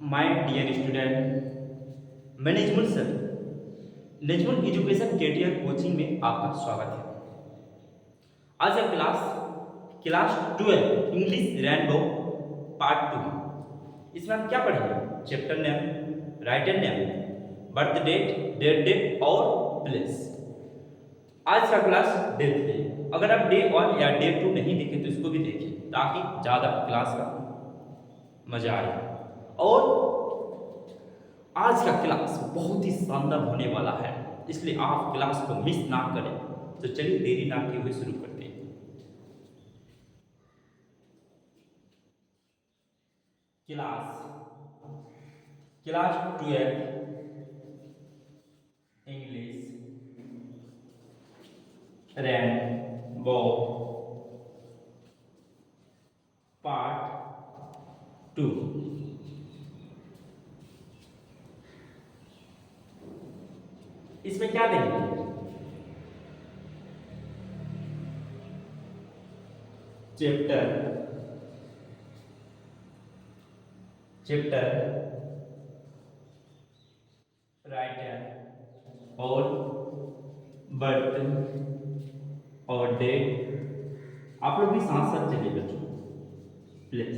My dear student, मैं Najmul sir, Najmul education career coaching में आपका स्वागत है। आज का क्लास 12 इंग्लिश रेनबो पार्ट 2। इसमें हम क्या पढ़ेंगे? Chapter name, writer name, birth date, date और प्लेस। आज का क्लास डे 3। अगर आप डे 1 या डे 2 नहीं देखें तो इसको भी देखें ताकि ज़्यादा क्लास का मजा आए। और आज का क्लास बहुत ही शानदार होने वाला है, इसलिए आप क्लास को मिस ना करें। तो चलिए देरी ना किए हुए शुरू करते हैं। Class class 12 English rainbow part 2। इसमें क्या देंगे? चैप्टर राइटर और बर्थ और डेट। आप लोग भी साथ साथ चलिए बच्चों, प्लीज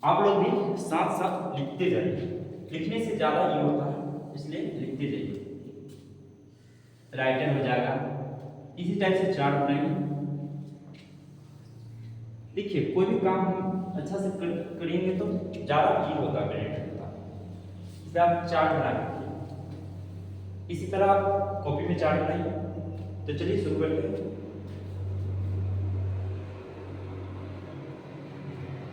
आप लोग भी साथ साथ लिखते जाइए। लिखने से ज़्यादा ये होता है, इसलिए लिखते जाइए। राइटर हो जाएगा, इसी टाइप से चार्ट बनाइए। देखिए, कोई भी काम हम अच्छा से करेंगे तो ज़्यादा ये होता है, बेनिफिट होता है। इसलिए आप चार्ट बना लीजिए। इसी तरह आप कॉपी में चार्ट बनाइए। तो चलिए शुरू करते हैं।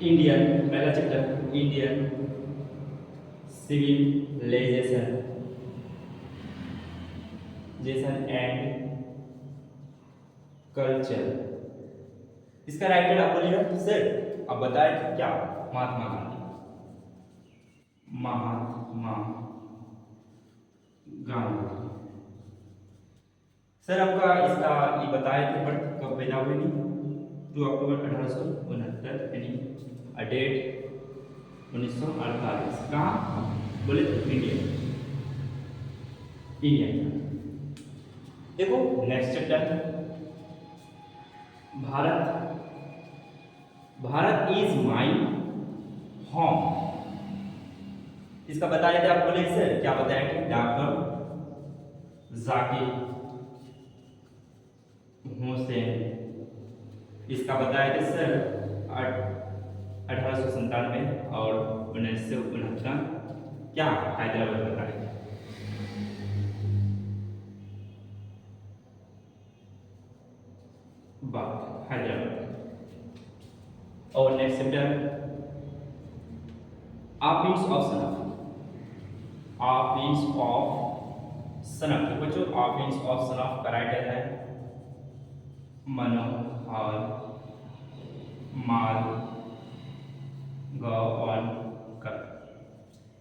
इंडियन, पहला chapter Indian civilisation and culture. इसका राइटर आप बोलिएगा सर आप बताए थे क्या? महात्मा गांधी। महात्मा गांधी सर आपका इसका ये बताए थे, बट कब पैदा हुए? नहीं, 2 अक्टूबर 1869, यानी डेट 1948। कहाँ बोले? इंडिया। देखो next chapter Bharat is my home. इसका बताए थे आप, बोले सर क्या बताया कि डॉक्टर जाकिर हुसैन। इसका बताए थे सर 1897 और 1969, क्या हैदराबाद बताए थे। बात हैदराबाद। और नेक्स्ट चैप्टर आप मीन्स ऑफ सनफ। आप मीन्स ऑफ सनफ। तो बच्चों आप मीन्स ऑफ सनफ का राइटर है मनोहर मालगांवकर।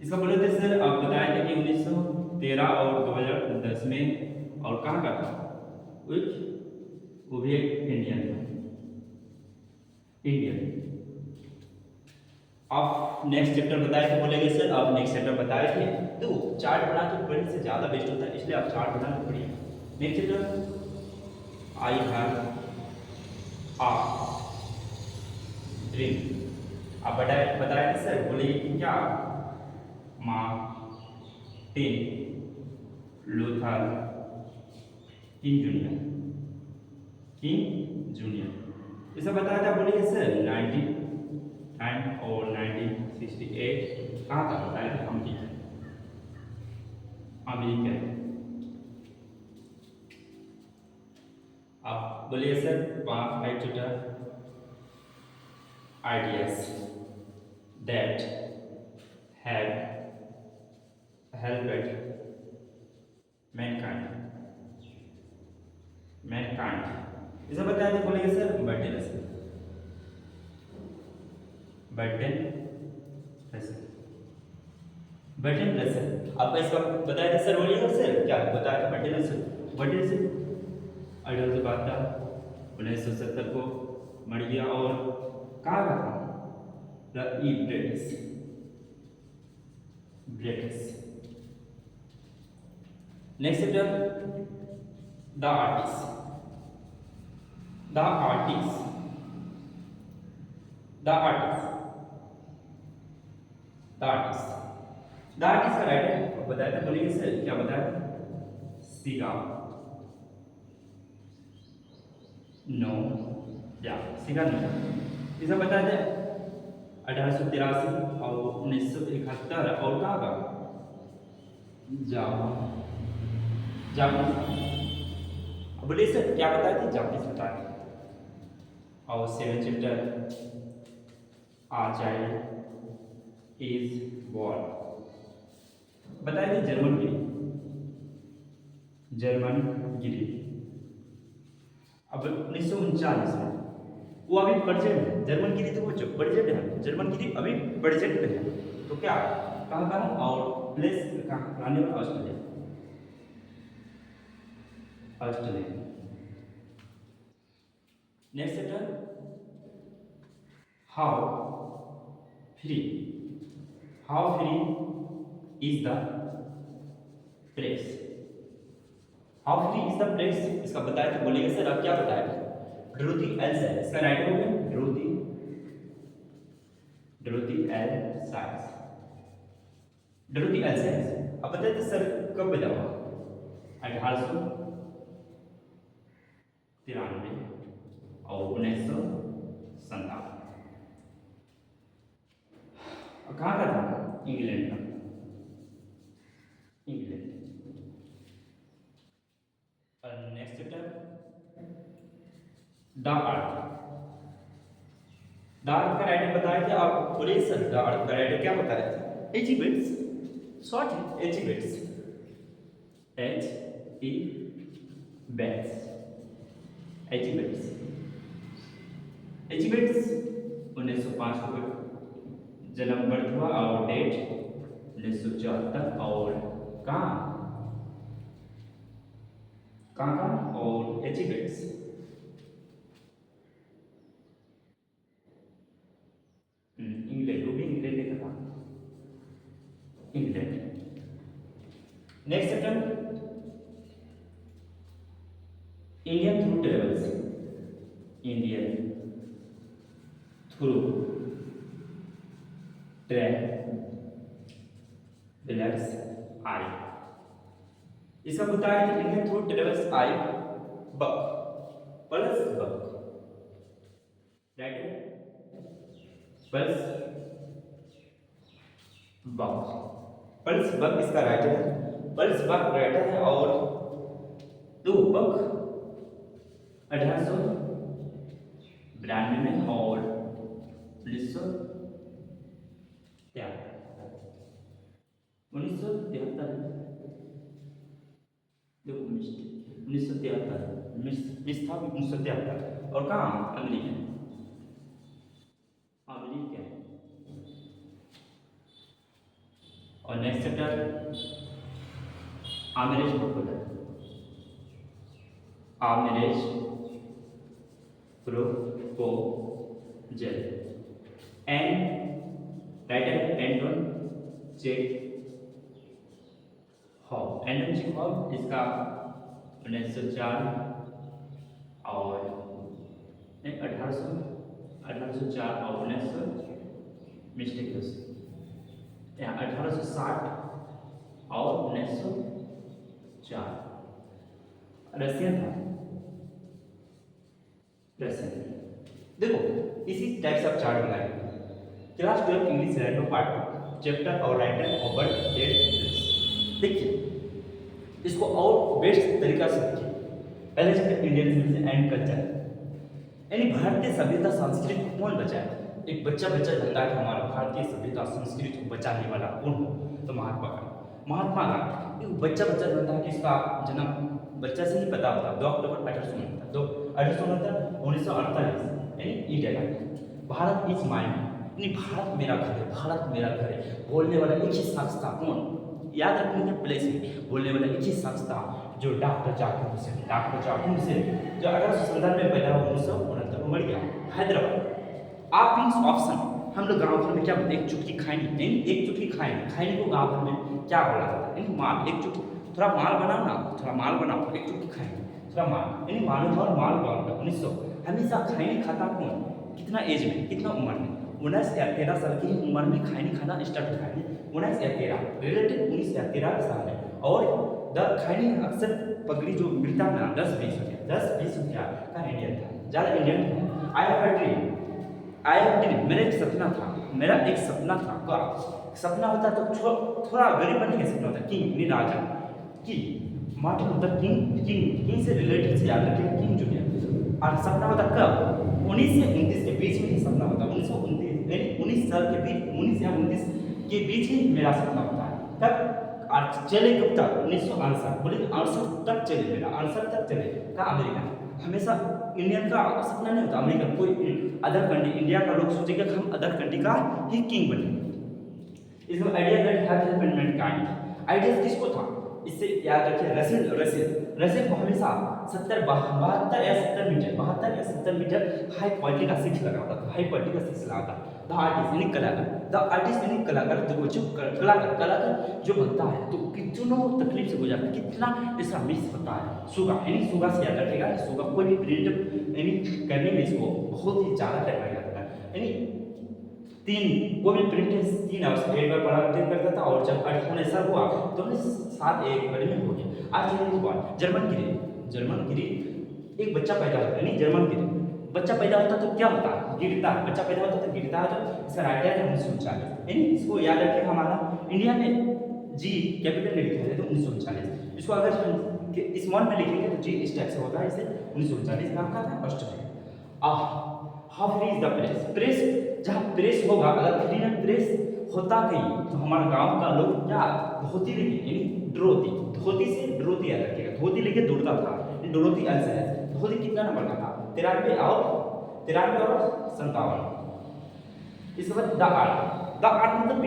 इसका बोले थे सर आप बताए थे कि 1913 और 2010 में, और कहाँ का था वो भी एक इंडियन। आप नेक्स्ट चैप्टर बताए थे, बोलेंगे सर आप नेक्स्ट चैप्टर बताए थे। तो चार्ट बना के पढ़ने से ज़्यादा बेस्ट होता है, इसलिए आप चार्ट बना के पढ़िए। Next chapter I have a dream. आप बताए थे सर, बोले कि क्या? Martin Luther King junior. इसे बताया था, बोलिए सर 1910 और 1968 कहाँ था? बताया था अमेरिका। आप बोलिए sir 5 chapter ideas that have helped mankind। इसे बताया था, बोलेंगे सर बर्टन रसल। आपका इसका बताया था सर, बोलिएगा सर क्या बताया था? बर्टन रसल 1970 को मर गया। और कहाँ का था? द ईप्रेटिस British. Next chapter the artist. The artist, the artist, the artist, the आर्टिस्ट का राइटर बताया था, बोलिए सर क्या बताया? सीगा, नो या सीगा नहीं, इसे बताया था 1883 और 1971 और कहाँ का? जापान। बोलिए सर क्या बताए थे? जापानीज बताए। और 7 chapter a child is born, बताए थे जर्मन गिरी, जर्मन गिरी। अब 1939 में वो अभी प्रेजेंट है, जर्मन गिरी तो वो जो प्रेजेंट है, जर्मन गिरी अभी प्रेजेंट पे है। तो क्या कहाँ का है और प्लेस कहाँ? रहने वाला Australia, Australia. Next chapter how free, how free is the press, how free is the press, इसका बताया था, बोलिएगा सर आप क्या बताया? ड्रोथी एल साइंस, इसका राइटर हो गया Dorothy L science, Dorothy L science. अब बताइए सर कब पैदा हुआ? 1893 और 1957। कहाँ का था? इंग्लैंड का, England. Next chapter the earth, the earth का राइटर बताया था आप, बोलिए सर द अर्थ का राइटर क्या बताया था? एच ई बेट्स, शॉर्ट है H E Bates, H E Bates, H E Bates, H E Bates 1905 को जन्म बर्थ हुआ और डेट 1974 और कहाँ और एच ई बेट्स इंग्लैंड, वो भी इंग्लैंड का था, England. Next chapter Indian through travels, Indian through travels eye, इसका बताया कि Indian through travels eye Buck plus Buck, right plus Buck, plus Buck इसका राइटर है, प्लस बक राइटर है। और दो बक 1892 में और 1973 देखो 1973 मिस था 1973 और कहाँ अमेरिका, अमेरिका। और next chapter a marriage proposal, a marriage proposal, an writer Anton Chekhov, Anton Chekhov, इसका 1904 और 1804 और 1900 मिस्टेक 1860 और 1904 रशियन था, रशियन। देखो इसी टाइप से आप चार्ट बनाएंगे। Class 12 English random part chapter और राइटर और बर्थ डेट। देखिए इसको और बेस्ट तरीका से देखिए। पहले chapter Indian civilian and culture, यानी भारतीय सभ्यता संस्कृति को कौन बचाए? एक बच्चा बनता है कि हमारा भारतीय सभ्यता संस्कृति को बचाने वाला कौन हो? तो महात्मा गांधी, महात्मा गांधी। एक बच्चा बनता है कि इसका जन्म बच्चा से नहीं पता होता, 2 अक्टूबर 1948 यानी E day Bharat is mine, यानी भारत मेरा घर है, भारत मेरा घर है। बोलने वाला एक ही शख्स था, कौन? याद रखने के प्लेस में बोलने वाला एक ही शख्स था जो डॉक्टर जाकिर हुसैन, डॉक्टर जाकिर हुसैन जो 1870 में पैदा हुआ, 1969 में मर गया, हैदराबाद। आप मीन्स ऑप्शन हम लोग गाँव घर में क्या बोलते हैं, एक चुटकी खैनी, यानी एक चुटकी खैनी, खैनी को गाँव घर में क्या बोला जाता है, यानी माल, एक चुटकी, थोड़ा माल बनाओ ना, थोड़ा माल बनाओ, एक चुटकी खैनी, थोड़ा माल, यानी मालूम और माल बनाओ। 1900 हमेशा खैनी खाता कौन, कितना एज में, कितना उम्र में, 19 या 13 साल की उम्र में खैनी खाना स्टार्ट होता है, 19 या 13 रिलेटिव 19 या 13 साल में। और द खैनी अक्सर पगड़ी जो मिलता है ना 10-20 रुपया, 10-20 रुपया का इंडियन था, ज़्यादा इंडियन था। आई हैव ड्रीम, मेरा एक सपना था, मेरा एक सपना था, क्या सपना होता तो थोड़ा गरीब बनने का सपना होता, किंग नहीं राजा, किंग मार्टिन लूथर किंग से रिलेटेड से याद रखिए, किंग जूनियर। और सपना होता कब, 19 से 29 के बीच में ही सपना होता, 1929 यानी 19 साल के बीच, 19 या 19 के बीच ही मेरा सपना होता है। तब चले कब तक, 1968, बोले 68 तक चले, मेरा 68 तक चले का अमेरिकन। हमेशा इंडियन का सपना नहीं होता अमेरिकन, कोई अदर कंट्री, इंडिया का लोग सोचेंगे कि हम अदर कंट्री का ही किंग बने। इसमें idea that have development kind, idea किसको था, इससे याद रखिए रसेल को हमेशा 72 या 70 मीटर हाई क्वालिटी का सिक्स लगा होता था, हाई क्वालिटी का सिक्स लगा था। द आर्टिस्ट यानी कलाकार जो कलाकार जो बनता है तो कितनों तकलीफ से गुजरता है, कितना इसका मिस होता है। सुगा से याद रखेगा, सुगा कोई भी प्रिंट यानी करने में इसको बहुत ही ज़्यादा टाइम लग जाता है, यानी कोई भी प्रिंट 3 आवर्स एक बार पढ़ा करता था, और जब 8 ऐसा हुआ तो हमने 7 एक बारे में हो गया। आज जर्मन गिरी एक बच्चा पैदा होता है, नहीं जर्मन गिरी बच्चा पैदा होता तो क्या होता है, गिरता है, बच्चा पैदा होता तो गिरता है, तो इसका राइट है 1939, यानी इसको याद रखें, हमारा इंडिया में जी कैपिटल में लिखा है तो 1939, इसको अगर स्मॉल में लिखेंगे तो जी इस टाइप से होता है, इसे 1939 नाम का था Australia. How free is the press, जहाँ प्रेस होगा, अगर फ्री में प्रेस होता कहीं तो हमारा गांव का लोग क्या धोती लिखे, यानी धोती से ड्रोती याद रखिएगा, धोती लिखे दौड़ता था, ड्रोती ऐसा है। धोती कितना नंबर का था, 93 और 57। इसके बाद द आर्ट मतलब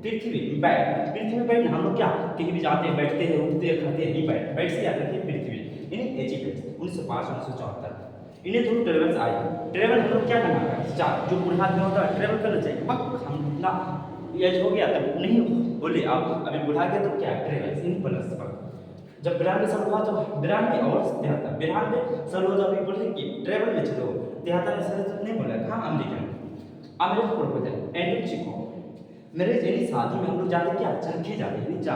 पृथ्वी बैठ, हम लोग क्या कहीं भी जाते हैं, बैठते हैं, उठते हैं, खाते हैं, नहीं बैठ से याद रखिए पृथ्वी, यानी एचिवमेंट्स 1905-1974। इन्हें थ्रू ट्रेवल्स आए, ट्रेवल हम लोग क्या करना है, जो बूढ़ा आदमी होता है ट्रेवल करना चाहिए, हम ना एज हो गया तब नहीं बोले, आप अभी बुढ़ा गया तो क्या ट्रेवल्स इन प्लस पर। जब 92 साल हुआ तो 92 और 93 साल हुआ तो अभी बोले कि ट्रेवल में चलो, 73 साल तो नहीं बोला, हाँ American proposal and Chico marriage, यानी शादी में हम लोग जाते क्या, चाखे जाते हैं, अमेरिकन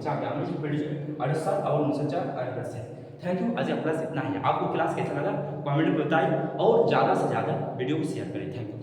68 और 1904। थैंक यू, आज का क्लास इतना ही है। आपको क्लास कैसा लगा कमेंट में बताइए, और ज़्यादा से ज़्यादा वीडियो को शेयर करें। Thank you.